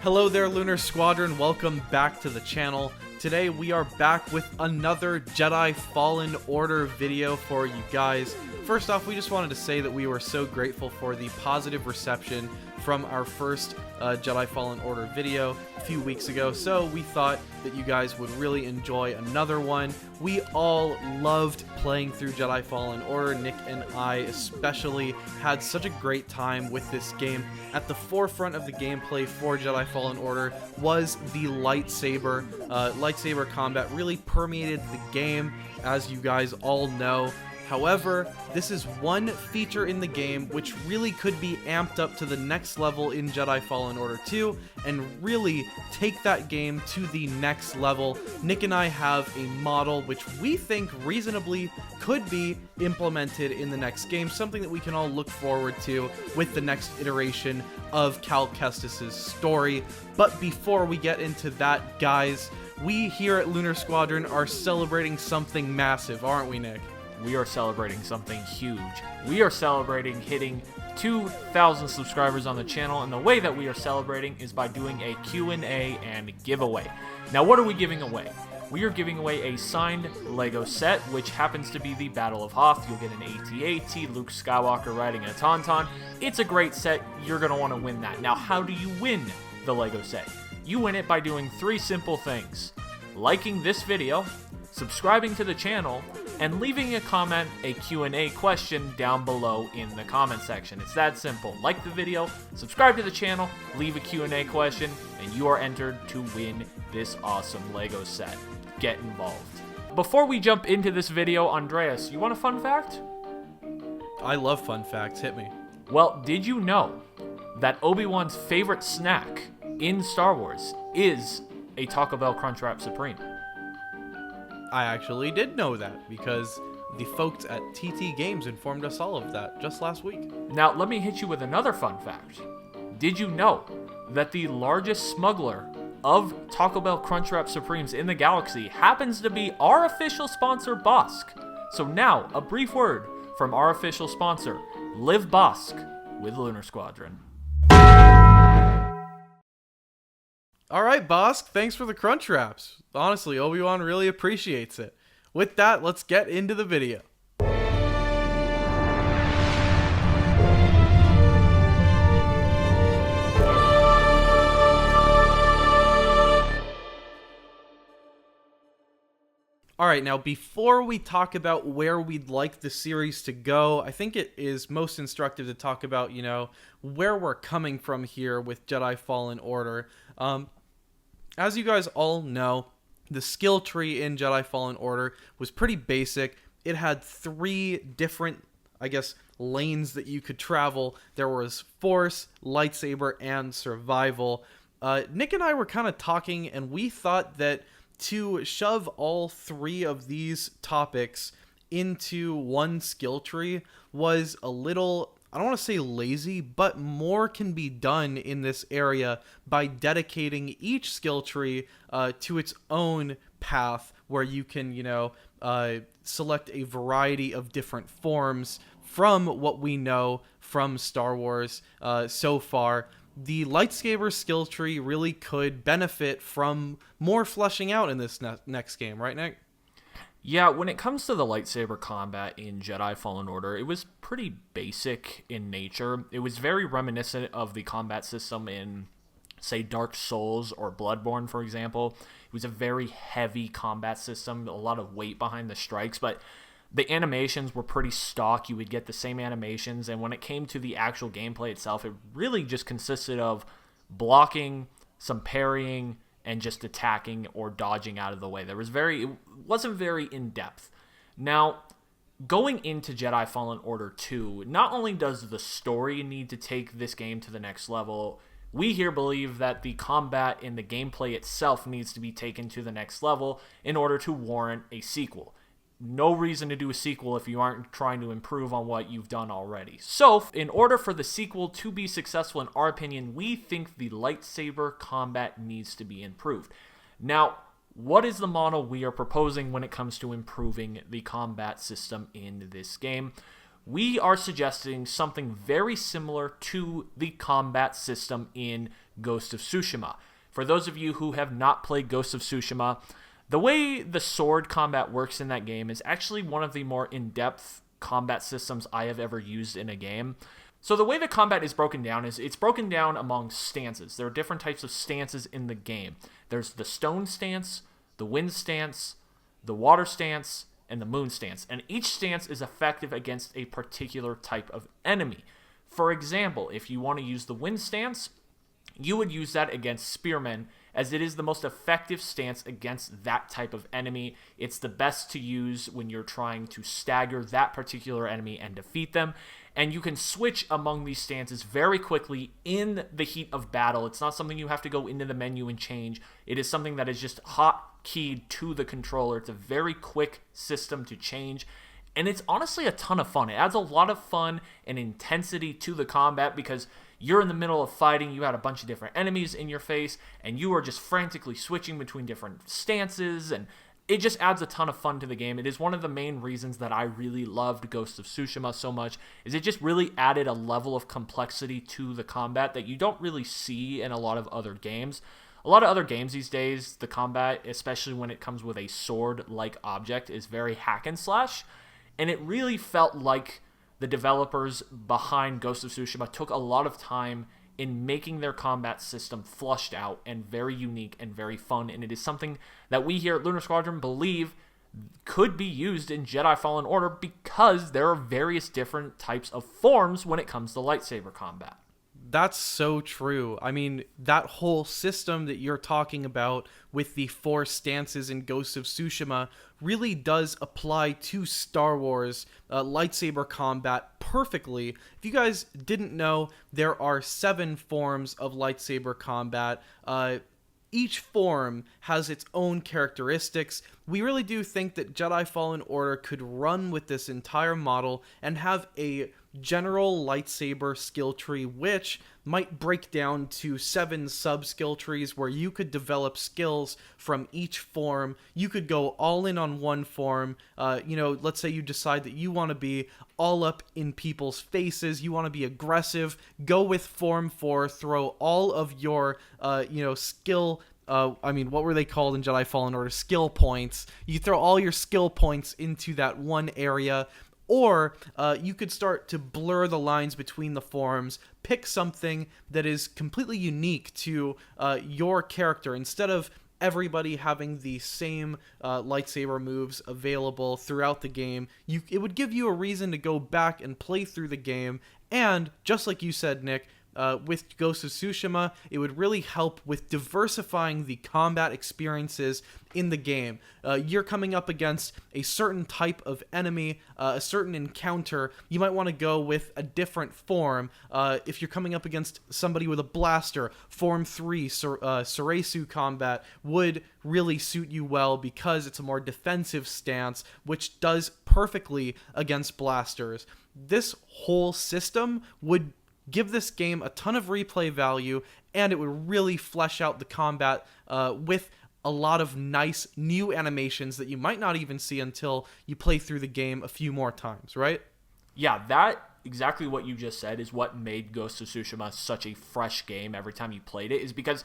Hello there, Lunar Squadron. Welcome back to the channel. Today we are back with another Jedi Fallen Order video for you guys. First off, we just wanted to say that we were so grateful for the positive reception from our first Jedi Fallen Order video a few weeks ago, so we thought that you guys would really enjoy another one. We all loved playing through Jedi Fallen Order. Nick and I especially had such a great time with this game. At the forefront of the gameplay for Jedi Fallen Order was the lightsaber. Lightsaber combat really permeated the game, as you guys all know. However, this is one feature in the game which really could be amped up to the next level in Jedi Fallen Order II and really take that game to the next level. Nick and I have a model which we think reasonably could be implemented in the next game, something that we can all look forward to with the next iteration of Cal Kestis' story. But before we get into that, guys, we here at Lunar Squadron are celebrating something massive, aren't we, Nick? We are celebrating something huge. We are celebrating hitting 2,000 subscribers on the channel, and the way that we are celebrating is by doing a Q&A and giveaway. Now, what are we giving away? We are giving away a signed Lego set, which happens to be the Battle of Hoth. You'll get an AT-AT, Luke Skywalker riding a Tauntaun. It's a great set. You're going to want to win that. Now, how do you win the Lego set? You win it by doing 3 simple things: liking this video, subscribing to the channel, and leaving a comment, a Q&A question down below in the comment section. It's that simple. Like the video, subscribe to the channel, leave a Q&A question, and you are entered to win this awesome Lego set. Get involved. Before we jump into this video, Andreas, you want a fun fact? I love fun facts. Hit me. Well, did you know that Obi-Wan's favorite snack in Star Wars is a Taco Bell Crunchwrap Supreme? I actually did know that because the folks at TT Games informed us all of that just last week. Now, let me hit you with another fun fact. Did you know that the largest smuggler of Taco Bell Crunchwrap Supremes in the galaxy happens to be our official sponsor, Bosk? So now, a brief word from our official sponsor, Live Bosk with Lunar Squadron. Alright, Bosk, thanks for the crunch wraps. Honestly, Obi-Wan really appreciates it. With that, let's get into the video. Alright, now before we talk about where we'd like the series to go, I think it is most instructive to talk about, where we're coming from here with Jedi Fallen Order. As you guys all know, the skill tree in Jedi Fallen Order was pretty basic. It had 3 different, lanes that you could travel. There was Force, Lightsaber, and Survival. Nick and I were kind of talking, and we thought that to shove all 3 of these topics into one skill tree was a little, I don't want to say lazy, but more can be done in this area by dedicating each skill tree to its own path, where you can, select a variety of different forms from what we know from Star Wars so far. The lightsaber skill tree really could benefit from more fleshing out in this next game, right, Nick? Yeah, when it comes to the lightsaber combat in Jedi Fallen Order, it was pretty basic in nature. It was very reminiscent of the combat system in, say, Dark Souls or Bloodborne, for example. It was a very heavy combat system, a lot of weight behind the strikes, but the animations were pretty stock. You would get the same animations, and when it came to the actual gameplay itself, it really just consisted of blocking, some parrying, and just attacking or dodging out of the way. It wasn't very in-depth. Now, going into Jedi Fallen Order 2, not only does the story need to take this game to the next level, we here believe that the combat and the gameplay itself needs to be taken to the next level in order to warrant a sequel. No reason to do a sequel if you aren't trying to improve on what you've done already. So, in order for the sequel to be successful, in our opinion, we think the lightsaber combat needs to be improved. Now, what is the model we are proposing when it comes to improving the combat system in this game? We are suggesting something very similar to the combat system in Ghost of Tsushima. For those of you who have not played Ghost of Tsushima, the way the sword combat works in that game is actually one of the more in-depth combat systems I have ever used in a game. So the way the combat is broken down is it's broken down among stances. There are different types of stances in the game. There's the stone stance, the wind stance, the water stance, and the moon stance. And each stance is effective against a particular type of enemy. For example, if you want to use the wind stance, you would use that against spearmen, as it is the most effective stance against that type of enemy. It's the best to use when you're trying to stagger that particular enemy and defeat them. And you can switch among these stances very quickly in the heat of battle. It's not something you have to go into the menu and change. It is something that is just hotkeyed to the controller. It's a very quick system to change. And it's honestly a ton of fun. It adds a lot of fun and intensity to the combat because you're in the middle of fighting, you got a bunch of different enemies in your face, and you are just frantically switching between different stances, and it just adds a ton of fun to the game. It is one of the main reasons that I really loved Ghost of Tsushima so much, is it just really added a level of complexity to the combat that you don't really see in a lot of other games. A lot of other games these days, the combat, especially when it comes with a sword-like object, is very hack and slash, and it really felt like the developers behind Ghost of Tsushima took a lot of time in making their combat system flushed out and very unique and very fun, and it is something that we here at Lunar Squadron believe could be used in Jedi Fallen Order because there are various different types of forms when it comes to lightsaber combat. That's so true. I mean, that whole system that you're talking about with the 4 stances in Ghost of Tsushima really does apply to Star Wars lightsaber combat perfectly. If you guys didn't know, there are 7 forms of lightsaber combat. Each form has its own characteristics. We really do think that Jedi Fallen Order could run with this entire model and have a general lightsaber skill tree, which might break down to 7 sub-skill trees where you could develop skills from each form. You could go all in on one form. Let's say you decide that you want to be all up in people's faces. You want to be aggressive. Go with Form 4. Throw all of your, skill... what were they called in Jedi Fallen Order? Skill points. You throw all your skill points into that one area. Or you could start to blur the lines between the forms, pick something that is completely unique to your character. Instead of everybody having the same lightsaber moves available throughout the game, it would give you a reason to go back and play through the game. And just like you said, Nick, with Ghost of Tsushima, it would really help with diversifying the combat experiences in the game. You're coming up against a certain type of enemy, a certain encounter. You might want to go with a different form. If you're coming up against somebody with a blaster, Form 3, Soresu combat would really suit you well because it's a more defensive stance, which does perfectly against blasters. This whole system would give this game a ton of replay value, and it would really flesh out the combat with a lot of nice new animations that you might not even see until you play through the game a few more times, right? Yeah, that exactly what you just said is what made Ghost of Tsushima such a fresh game every time you played it, is because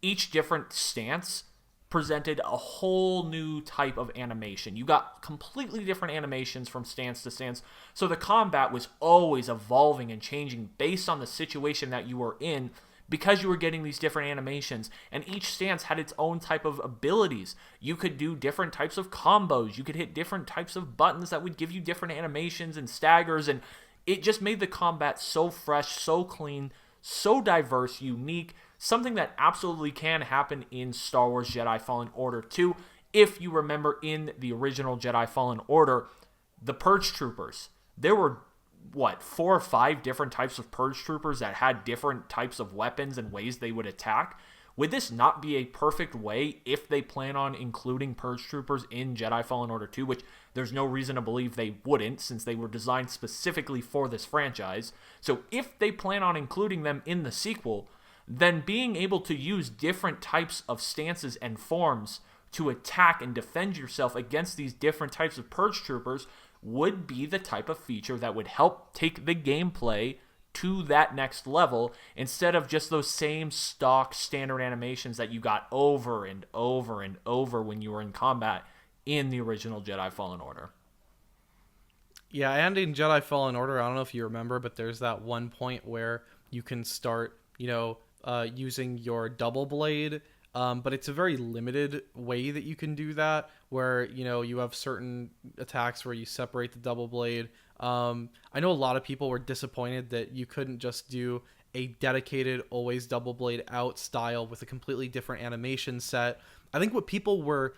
each different stance presented a whole new type of animation. You got completely different animations from stance to stance, so the combat was always evolving and changing based on the situation that you were in, because you were getting these different animations, and each stance had its own type of abilities. You could do different types of combos, you could hit different types of buttons that would give you different animations and staggers, and it just made the combat so fresh, so clean, so diverse, unique, something that absolutely can happen in Star Wars Jedi Fallen Order 2. If you remember, in the original Jedi Fallen Order, the Purge Troopers, there were, 4 or 5 different types of Purge Troopers that had different types of weapons and ways they would attack. Would this not be a perfect way, if they plan on including Purge Troopers in Jedi Fallen Order 2, which there's no reason to believe they wouldn't, since they were designed specifically for this franchise. So if they plan on including them in the sequel, then being able to use different types of stances and forms to attack and defend yourself against these different types of Purge Troopers would be the type of feature that would help take the gameplay to that next level instead of just those same stock standard animations that you got over and over and over when you were in combat in the original Jedi Fallen Order. Yeah, and in Jedi Fallen Order, I don't know if you remember, but there's that one point where you can start, using your double blade, but it's a very limited way that you can do that, where, you have certain attacks where you separate the double blade. I know a lot of people were disappointed that you couldn't just do a dedicated, always double blade out style with a completely different animation set. I think what people were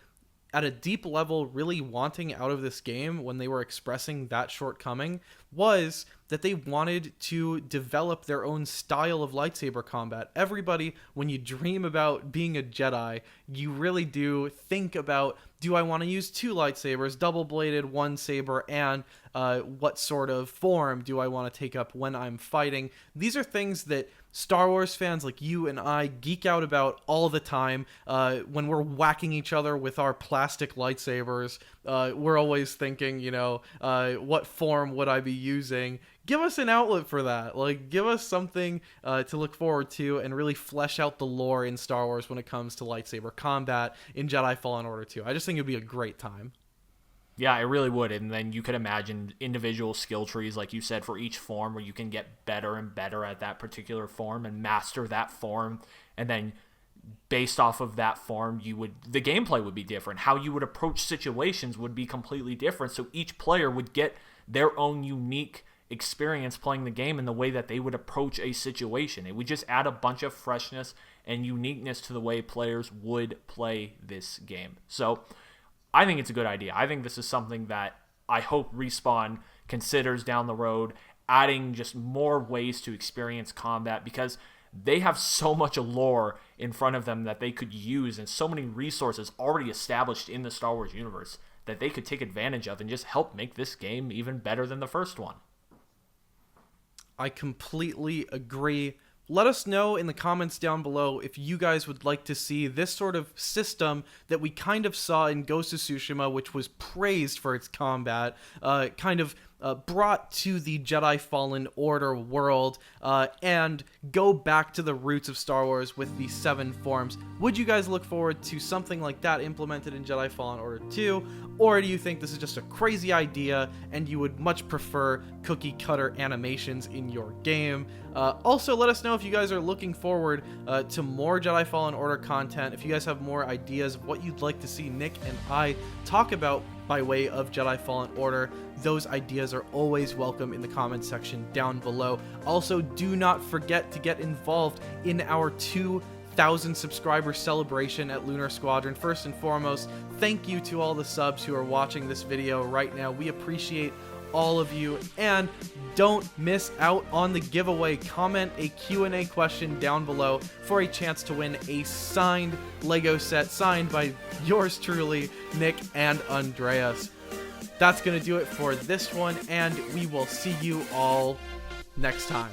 at a deep level really wanting out of this game when they were expressing that shortcoming was that they wanted to develop their own style of lightsaber combat. Everybody, when you dream about being a Jedi, you really do think about, do I want to use two lightsabers, double-bladed, one saber, and what sort of form do I want to take up when I'm fighting? These are things that Star Wars fans like you and I geek out about all the time. When we're whacking each other with our plastic lightsabers, we're always thinking, what form would I be using? Give us an outlet for that. Like, give us something to look forward to and really flesh out the lore in Star Wars when it comes to lightsaber combat in Jedi Fallen Order 2. I just think it'd be a great time. Yeah, it really would. And then you could imagine individual skill trees, like you said, for each form where you can get better and better at that particular form and master that form. And then based off of that form, the gameplay would be different. How you would approach situations would be completely different. So each player would get their own unique experience playing the game in the way that they would approach a situation. It would just add a bunch of freshness and uniqueness to the way players would play this game. So I think it's a good idea. I think this is something that I hope Respawn considers down the road, adding just more ways to experience combat, because they have so much lore in front of them that they could use and so many resources already established in the Star Wars universe that they could take advantage of and just help make this game even better than the first one. I completely agree. Let us know in the comments down below if you guys would like to see this sort of system that we kind of saw in Ghost of Tsushima, which was praised for its combat, brought to the Jedi Fallen Order world, and go back to the roots of Star Wars with the 7 forms. Would you guys look forward to something like that implemented in Jedi Fallen Order 2? Or do you think this is just a crazy idea and you would much prefer cookie cutter animations in your game? Also, let us know if you guys are looking forward to more Jedi Fallen Order content. If you guys have more ideas of what you'd like to see Nick and I talk about by way of Jedi Fallen Order, those ideas are always welcome in the comments section down below. Also, do not forget to get involved in our 2,000 subscriber celebration at Lunar Squadron. First and foremost, thank you to all the subs who are watching this video right now. We appreciate all of you, and don't miss out on the giveaway. Comment a Q&A question down below for a chance to win a signed Lego set signed by yours truly, Nick and Andreas. That's gonna do it for this one, and we will see you all next time.